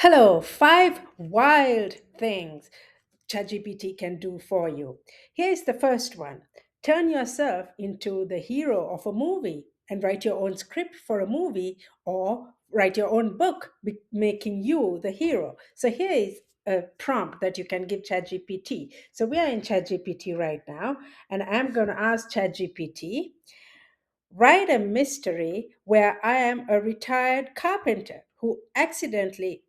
Hello, five wild things ChatGPT can do for you. Here's the first one. Turn yourself into the hero of a movie and write your own script for a movie or write your own book making you the hero. So here is a prompt that you can give ChatGPT. So we are in ChatGPT right now, and I'm going to ask ChatGPT, write a mystery where I am a retired carpenter who accidentally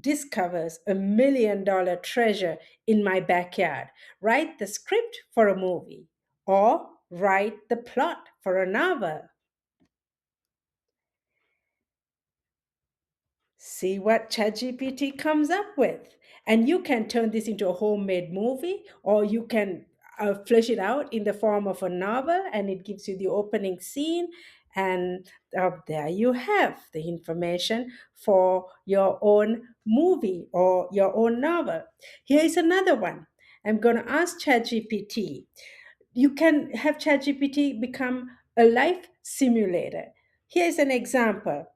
discovers $1 million treasure in my backyard. Write the script for a movie or write the plot for a novel. See what ChatGPT comes up with. And you can turn this into a homemade movie, or you can flesh it out in the form of a novel, and it gives you the opening scene. And there you have the information for your own movie or your own novel. Here is another one. I'm going to ask ChatGPT. You can have ChatGPT become a life simulator. Here's an example.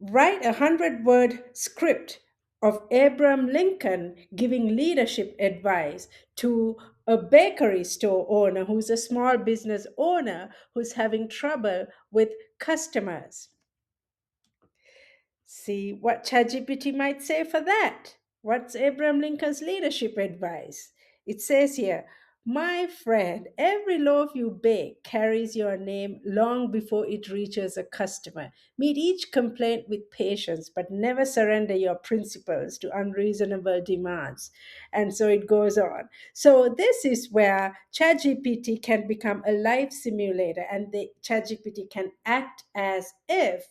Write 100-word script of Abraham Lincoln giving leadership advice to a bakery store owner who's a small business owner who's having trouble with customers. See what ChatGPT might say for that. What's Abraham Lincoln's leadership advice? It says here, my friend, every loaf you bake carries your name long before it reaches a customer. Meet each complaint with patience, but never surrender your principles to unreasonable demands. And so it goes on. So this is where ChatGPT can become a life simulator, and the ChatGPT can act as if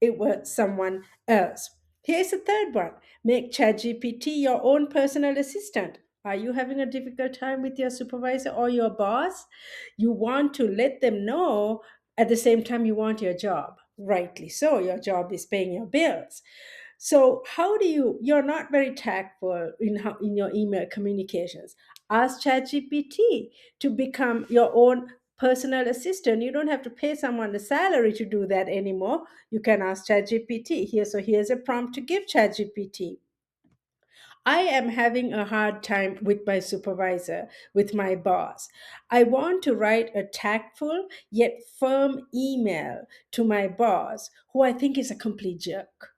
it was someone else. Here's a third one. Make ChatGPT your own personal assistant. Are you having a difficult time with your supervisor or your boss? You want to let them know at the same time you want your job. Rightly so, your job is paying your bills. So, how do you're not very tactful in your email communications. Ask ChatGPT to become your own personal assistant. You don't have to pay someone a salary to do that anymore. You can ask ChatGPT. Here's a prompt to give ChatGPT. I am having a hard time with my supervisor, with my boss. I want to write a tactful yet firm email to my boss, who I think is a complete jerk.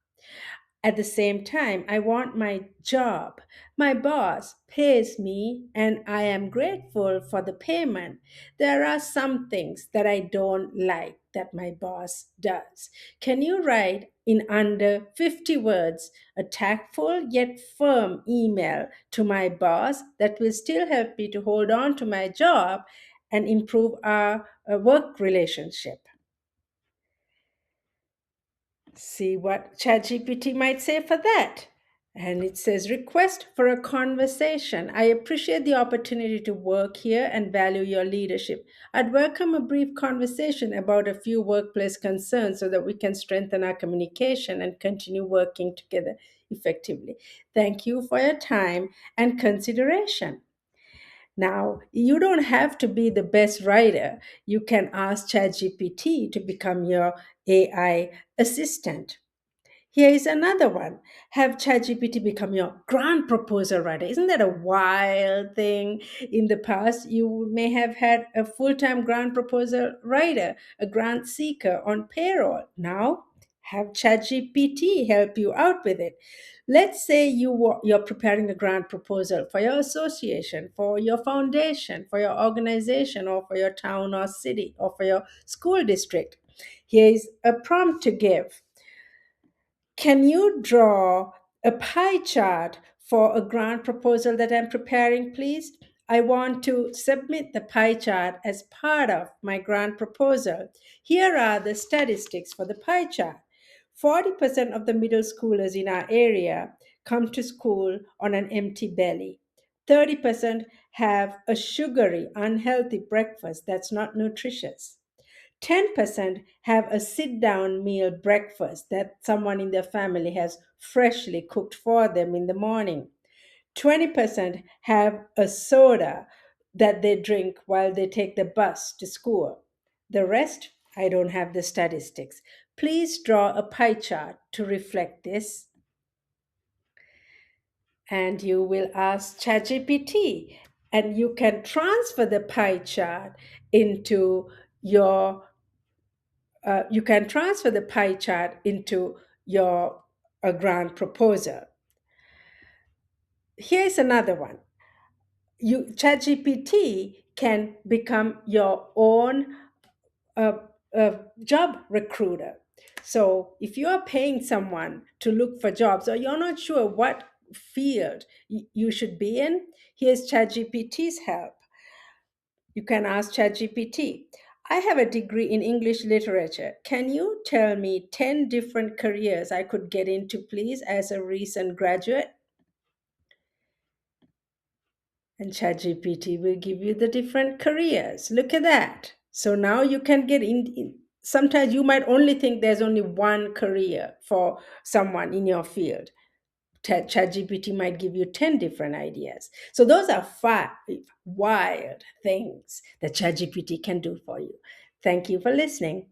At the same time, I want my job. My boss pays me and I am grateful for the payment. There are some things that I don't like that my boss does. Can you write in under 50 words a tactful yet firm email to my boss that will still help me to hold on to my job and improve our work relationship? See what ChatGPT might say for that. And it says, request for a conversation. I appreciate the opportunity to work here and value your leadership. I'd welcome a brief conversation about a few workplace concerns so that we can strengthen our communication and continue working together effectively. Thank you for your time and consideration. Now, you don't have to be the best writer. You can ask ChatGPT to become your AI assistant. Here is another one. Have ChatGPT become your grant proposal writer. Isn't that a wild thing? In the past, you may have had a full time grant proposal writer, a grant seeker on payroll. Now, have ChatGPT help you out with it. Let's say you're preparing a grant proposal for your association, for your foundation, for your organization, or for your town or city, or for your school district. Here is a prompt to give. Can you draw a pie chart for a grant proposal that I'm preparing, please? I want to submit the pie chart as part of my grant proposal. Here are the statistics for the pie chart. 40% of the middle schoolers in our area come to school on an empty belly. 30% have a sugary, unhealthy breakfast that's not nutritious. 10% have a sit down meal breakfast that someone in their family has freshly cooked for them in the morning. 20% have a soda that they drink while they take the bus to school. The rest I don't have the statistics. Please draw a pie chart to reflect this. And you will ask ChatGPT, and you can transfer the pie chart into your you can transfer the pie chart into your grant proposal. Here's another one. ChatGPT can become your own uh, job recruiter. So if you are paying someone to look for jobs, or you're not sure what field you should be in, here's ChatGPT's help. You can ask ChatGPT, I have a degree in English literature. Can you tell me 10 different careers I could get into, please, as a recent graduate? And ChatGPT will give you the different careers. Look at that. So now you can get sometimes you might only think there's only one career for someone in your field. ChatGPT might give you 10 different ideas. So those are five wild things that ChatGPT can do for you. Thank you for listening.